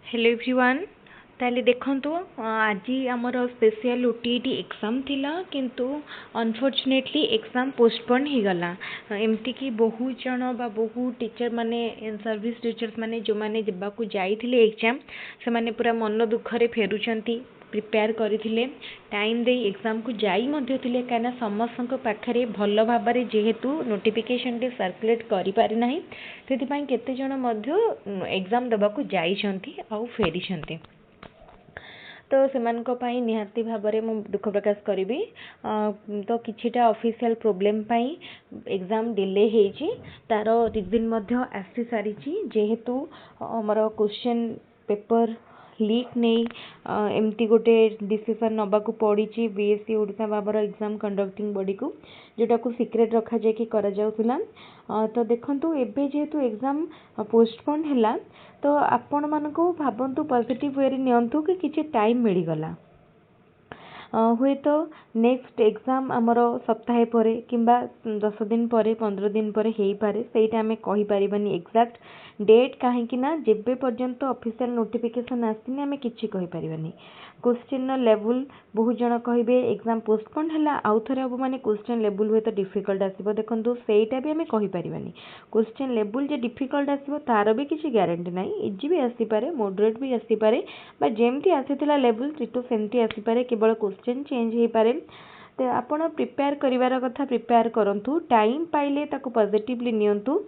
Hello everyone. ताले देखंतु आज आमर स्पेशल ओटीटी एग्जाम थिला किंतु अनफॉर्चुनेटली एग्जाम पोस्टपोन हो गला। एमती कि बहुत जन बा बहुत टीचर माने सर्विस टीचर्स माने जो माने देबाकू जाइथिले एग्जाम से माने पूरा मन दुख रे फेरुचंती प्रिपेयर करथिले टाइम दे एग्जाम को जाई मध्य थिले काना समस्त पाखरे भल भाबरे जेहेतु नोटिफिकेशन टे सर्कुलेट करि पारि नाही सेति पई केते जन मध्य एग्जाम दबाकू जाइछंती आउ फेरिछंती। तो सेमानक पाई निहाती भाबरे मु दुख प्रकाश करी तो किछिटा ऑफिशियल प्रॉब्लम पाई एग्जाम डिले हेची तार रीजन मध्य आसी सारिची जेहेतु हमर क्वेश्चन पेपर लीक नहीं एमती गोटे डिसीजन नबाकू पड़ी बीएससी ओडिशा बाबर एग्जाम कंडक्टिंग बॉडी को जोटा को सीक्रेट रखा जाए कि करा जाउथुला। तो देखंतु एबे जेहेतु एग्जाम पोस्टपोन हैला तो आपण मानको भाबंतु पॉजिटिव वे रे नियंतु कि किछि टाइम मिल गला हुए तो नेक्स्ट एग्जाम आमर सप्ताहे परे किंबा 10 दिन परे 15 दिन परे हेई पारे सेटा हमें कहि परिबानी एग्जैक्ट डेट कहीं ना जेबे पर्यंत ऑफिशियल नोटिफिकेशन आसीनी हमें किछि कहि परिबानी। क्वेश्चन लेवल बहुत जन कहिबे एग्जाम पोस्टपोन हैला आउ थरे अब माने क्वेश्चन लेवल हुए तो डिफिकल्ट आसीबो देखंतु सेटा भी हमें कहि परिबानी। क्वेश्चन लेवल जे डिफिकल्ट आसीबो तार भी किछि गारंटी नाही इजी भी आसी पारे मॉडरेट भी आसी पारे बा जेमती आसीथिला लेवल चिटो सेमती आसी पारे केवल क्वेश्चन चेंज हे पारे। तो आपण प्रिपेयर करिवार कथा प्रिपेयर करंतु टाइम पाइले ताको पॉजिटिवली नियंतु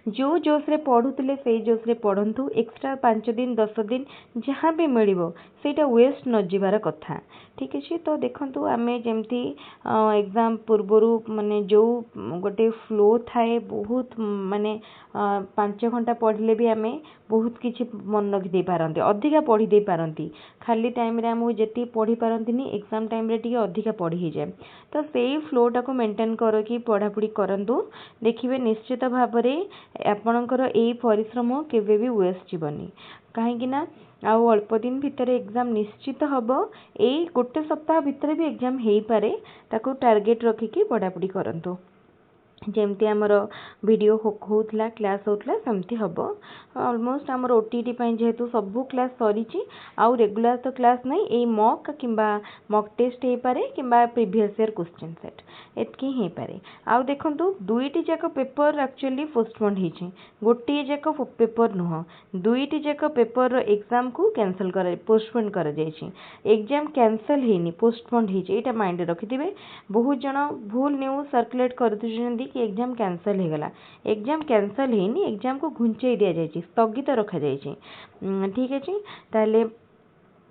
जो जोश रे पढ़ुले से जोश रे पढ़ंतु एक्स्ट्रा 5 दिन 10 दिन जहाँ भी मिलिबो सेटा वेस्ट न जीवार कथा ठीक अच्छे। तो देखंतु आमे जेमती एग्जाम पूर्वरु माने जो गोटे फ्लो थाए बहुत माने 5 घंटा पढ़ले भी आमे बहुत किछि मन रखि दे पारंती अधिका पढ़ी दे पारंती खाली टाइम रे हमहु जेती पढ़ी पारंतीनी एग्जाम टाइम रे टिके अधिका पढ़ी ही जाए। तो सेही फ्लो टाको मेंटेन करो कि पढ़ा पढ़ी करंतु देखिबे निश्चित भाबरे आपणकर एई परिश्रम केबे भी वेस्ट जीवनी कहीं ना आउ अल्प दिन भितर एग्जाम निश्चित हबो एई गोटे सप्ताह भितर भी एग्जाम हेई पारे ताको टार्गेट रखिकी पढ़ापढ़ी करंतु जेमती आमर वीडियो होउतला क्लास होउतला सेमती हबो। ऑलमोस्ट आमर ओटीटी पई जेहेतु सबु क्लास सरीची आउ रेगुलर तो क्लास नहीं एई मॉक किंबा मॉक टेस्ट हे पारे किंबा प्रीवियस ईयर क्वेश्चन सेट एतकी हे पारे। आउ देखंतु दुईटी जाक पेपर एक्चुअली पोस्टपोन हेची गोटे जाक पेपर नुह दुईटी जाक पेपर एग्जाम को कैंसिल कर पोस्टपोन कर जायछि एग्जाम कैंसिल हेनी पोस्टपोन हेची एटा माइंड रखिथिबे। बहुत जन भूल न्यूज सर्कुलेट कर दिजंदी कि एग्जाम कैंसिल हो गला एग्जाम कैंसिल हेनी एग्जाम को घुंचई दिया जायछि स्थगित रखा जायछि ठीक अछि। ताले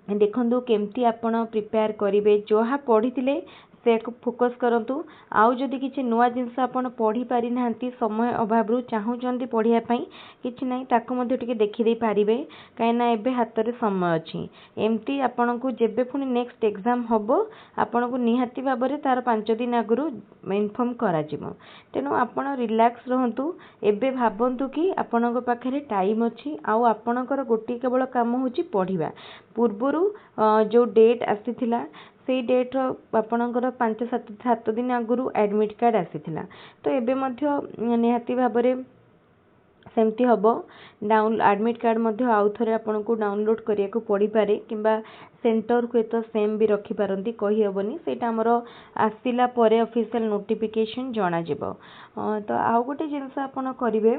देखंतु केमती आपण प्रिपेयर करिवे जोहा पढ़िथिले से फोकस करंतु आउ जदि किछि नुवा जिंस आपण पढ़ी पारि नांती समय अभाव रु चाहूचंती पढ़िया पई किछि नै ताको मध्ये टिके देखि दे पारिबे काइना एबे हाथ रे समय अछि एमती आपण को जेबे पुनी नेक्स्ट एग्जाम हबो आपण को निहाती भाबरे तार 5 दिन आगरु इन्फॉर्म करा जिवो तेनु आपण रिलैक्स रहंतु एबे भाबंतु कि आपण को पाखरे टाइम अछि आउ आपणकर गोटी केवल काम होची पढ़िबा पूर्वरु जो डेट आसीथिला से डेट आपणकर 5-7 दिन आगरु एडमिट कार्ड आसीथिला तो एबे मध्य निहाती भाबरे सेमती हबो डाउन एडमिट कार्ड मध्य आउ थरे आपन को डाउनलोड करिया को पड़ी पारे किंबा सेंटर को तो सेम भी रखी पारंती कहि हबनी सेटा हमरो आसिला परे ऑफिशियल नोटिफिकेशन जणा जिवो। तो आउ गोटे जिंस आपन करिवे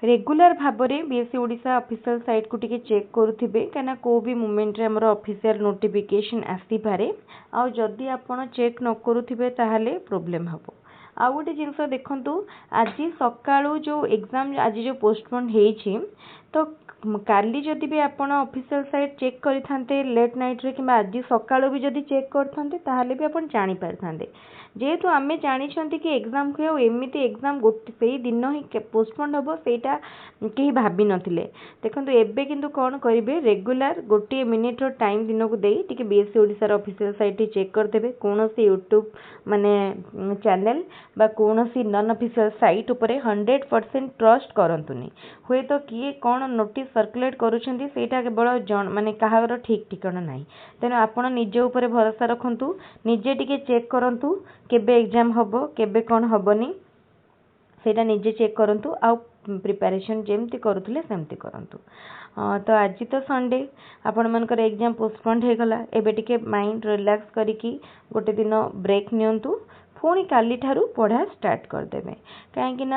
रेगुलर भाबरे बीएससी ओडिशा ऑफिशियल साइट को टिके चेक करूथिबे काना को भी मोमेंट रे हमरो ऑफिशियल नोटिफिकेशन आसी पारे आ जदी आपण चेक न करूथिबे ताहाले प्रॉब्लम हबो। आउ गोटे जिनस देखंतु आज सकाळू जो एग्जाम आज जो पोस्टपोन हेछि तो काली जदि भी आपण ऑफिशियल साइट चेक करिथांते लेट नाइट रे किबा आज सकाळू भी जदि चेक करथांते ताहाले भी आपण जानि पारथांते जेहेतु आमे जानी छंती कि एग्जाम को एमिति एग्जाम गोटे सेही दिन ही पोस्टपोन हबो सेटा केही भाबी नथिले देखंतु एबे किंतु कोन करिवे रेगुलर गोटे मिनिट रो टाइम दिन को देई टिके बीएससी ओडिसा रो ऑफिशियल साइट चेक कर देबे कोनोसी यूट्यूब माने चैनल बा कोनोसी नॉन ऑफिशियल साइट ऊपर 100% ट्रस्ट करंतुनी हुए तो किए कोन नोटिस सर्कुलेट करूछंती सेटा केवल माने काहार ठीक ठिकाना नाही तेनो आपण निजे ऊपर भरोसा रखंतु निजे टिके चेक करंतु केबे एग्जाम हबो केबे कोन हबोनी सेटा निजे चेक करंतु आ प्रिपरेशन जेमती करुले सेमती करंतु। तो आज तो संडे आपण मनकर एग्जाम पोस्टपोन्ड हो गला एबे टिके माइंड रिलैक्स करिकी गोटे दिन ब्रेक नियंतु पुणी काली ठारू पढ़ा स्टार्ट करदेवे कहीं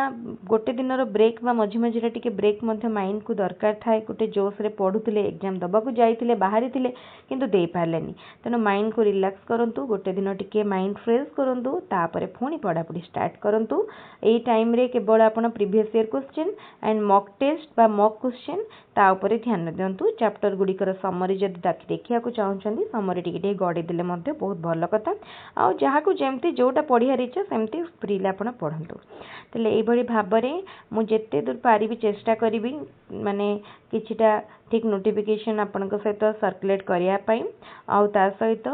गोटे दिन ब्रेक मझी मझे टिके ब्रेक माइंड को दरकार थाए गोटे जोश रे पढ़ुले एग्जाम दबाक जाइए बाहरी थे किंतु दे पारलेनी तेणु माइंड को रिलैक्स करंतु गोटे दिन टिके माइंड फ्रेश करंतु तापरे पुणी पढ़ापढ़ी स्टार्ट करंतु। एई टाइम रे केवल आपण previous year question and mock test बा मॉक क्वेश्चन ता उपरे ध्यान दियंतु। चैप्टर गुड़िकर समरी जदि देखिया चाहूँगी समरी टिके गड़ी देले बहुत भल कथा आ जहाँ को जमती जोटा पढ़ियार इच्छा सेमती फ्रीले आपण पढ़तु। तेल ये भाव में मुझे दूर पारि चेष्टा करी माने किछिटा ठीक नोटिफिकेशन आपण सहित सर्कुलेट करने ता सहित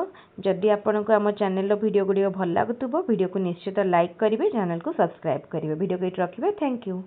जदि आपण को आम चैनल वीडियो गुड़िक भल लगुव वीडियो को निश्चित लाइक करेंगे चैनल को सब्सक्राइब करेंगे वीडियो को रखिए। Thank you.